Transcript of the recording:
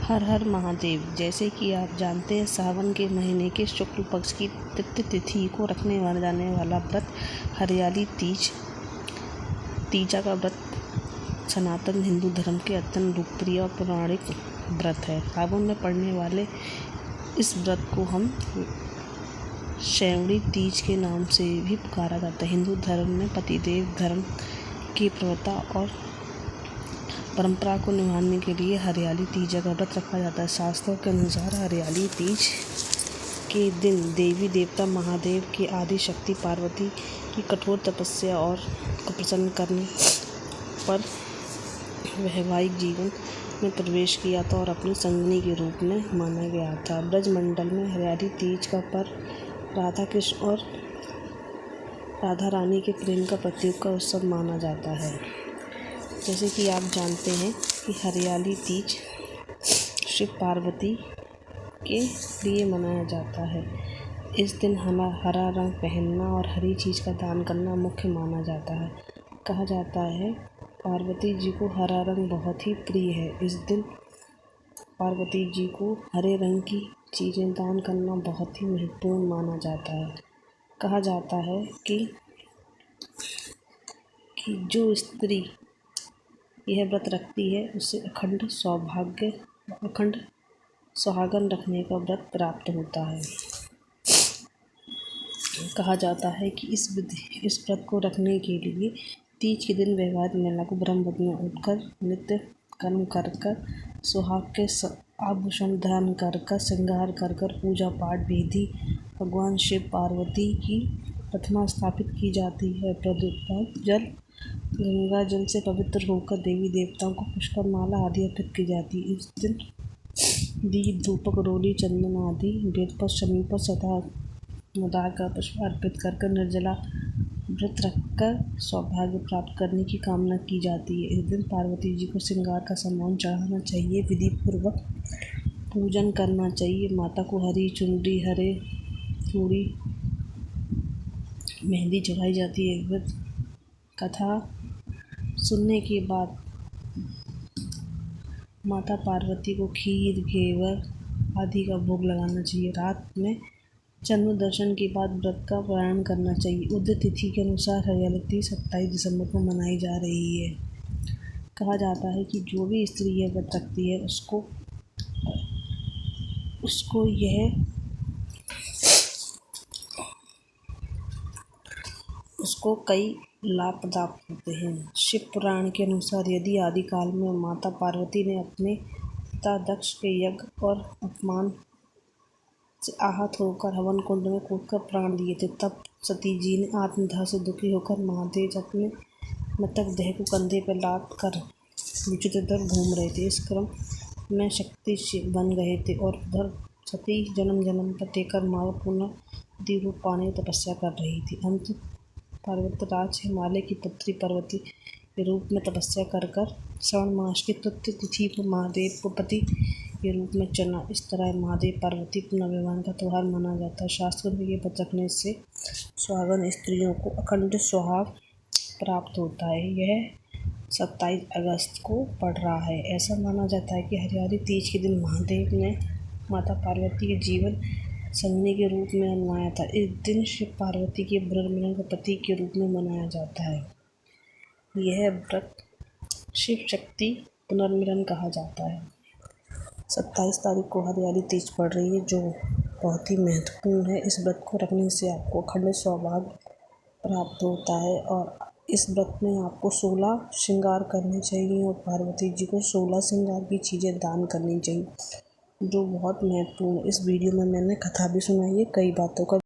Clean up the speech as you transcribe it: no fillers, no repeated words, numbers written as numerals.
हर हर महादेव। जैसे कि आप जानते हैं, सावन के महीने के शुक्ल पक्ष की तृतीय तिथि को रखने जाने वाला व्रत हरियाली तीजा का व्रत सनातन हिंदू धर्म के अत्यंत लोकप्रिय और पौराणिक व्रत है। सावन में पड़ने वाले इस व्रत को हम श्रावणी तीज के नाम से भी पुकारा जाता है। हिंदू धर्म में पतिदेव धर्म की प्रवृत्ता और परंपरा को निभाने के लिए हरियाली तीजा का व्रत रखा जाता है। शास्त्रों के अनुसार हरियाली तीज के दिन देवी देवता महादेव की आदि शक्ति पार्वती की कठोर तपस्या और को प्रसन्न करने पर वैवाहिक जीवन में प्रवेश किया था और अपनी संगिनी के रूप में माना गया था। ब्रज मंडल में हरियाली तीज का पर्व राधा कृष्ण और राधा रानी के प्रेम का प्रतीक का उत्सव माना जाता है। जैसे कि आप जानते हैं कि हरियाली तीज शिव पार्वती के लिए मनाया जाता है। इस दिन हरा रंग पहनना और हरी चीज़ का दान करना मुख्य माना जाता है। कहा जाता है पार्वती जी को हरा रंग बहुत ही प्रिय है। इस दिन पार्वती जी को हरे रंग की चीज़ें दान करना बहुत ही महत्वपूर्ण माना जाता है। कहा जाता है कि जो स्त्री यह व्रत रखती है उसे अखंड सुहागन रखने का व्रत प्राप्त होता है। कहा जाता है कि इस व्रत को रखने के लिए तीज के दिन वैवाहिक महिला को ब्रह्म में उठकर नित्य कर्म कर सुहाग के आभूषण धारण कर श्रृंगार कर पूजा पाठ विधि भगवान शिव पार्वती की प्रतिमा स्थापित की जाती है। गंगा जल से पवित्र होकर देवी देवताओं को पुष्कर माला आदि अर्पित की जाती है। इस दिन दीप धूपक रोली चंदन आदि बेलपत्र शमीपत्र सदा मुदार का पुष्प अर्पित कर निर्जला व्रत रखकर सौभाग्य प्राप्त करने की कामना की जाती है। इस दिन पार्वती जी को श्रृंगार का सामान चढ़ाना चाहिए, विधि पूर्वक पूजन करना चाहिए। माता को हरी चुनरी हरे चूड़ी मेहंदी चढ़ाई जाती है। व्रत कथा सुनने के बाद माता पार्वती को खीर घेवर आदि का भोग लगाना चाहिए। रात में चंद्र दर्शन के बाद व्रत का पारण करना चाहिए। उदय तिथि के अनुसार हरियाली तीज 27 दिसंबर को मनाई जा रही है। कहा जाता है कि जो भी स्त्री यह व्रत रखती है उसको कई लाभ प्राप्त होते हैं। शिव पुराण के अनुसार यदि आदिकाल में माता पार्वती ने अपने पिता दक्ष के यज्ञ और अपमान से आहत होकर हवन कुंड में कूदकर प्राण दिए थे, तब सती जी ने आत्मदाह से दुखी होकर महादेव अपने मृतक देह को कंधे पर लाद कर विचित्र घूम रहे थे। इस क्रम में शक्ति बन गए थे और उधर सती जन्म पर देकर माँ पुनः रूप पाने की तपस्या कर रही थी। अंत पर्वतराज हिमालय की पुत्री पार्वती के रूप में तपस्या कर श्रावण मास की तृतीय तिथि को महादेव को पति के रूप में चुना। इस तरह महादेव पार्वती पुनर्विवाह का त्यौहार माना जाता है। शास्त्रों में ये व्रत रखने से सुहागन स्त्रियों को अखंड सुहाग प्राप्त होता है। यह 27 अगस्त को पड़ रहा है। ऐसा माना जाता है कि हरियाली तीज के दिन महादेव ने माता पार्वती के जीवन संगिनी के रूप में मनाया था। इस दिन शिव पार्वती के पुनर्मिलन का प्रतीक के रूप में मनाया जाता है। यह व्रत शिव शक्ति पुनर्मिलन कहा जाता है। 27 तारीख को हरियाली तीज पड़ रही है, जो बहुत ही महत्वपूर्ण है। इस व्रत को रखने से आपको अखंड सौभाग्य प्राप्त होता है और इस व्रत में आपको 16 श्रृंगार करने चाहिए और पार्वती जी को 16 श्रृंगार की चीज़ें दान करनी चाहिए, जो बहुत महत्वपूर्ण है। इस वीडियो में मैंने कथा भी सुनाई है, कई बातों का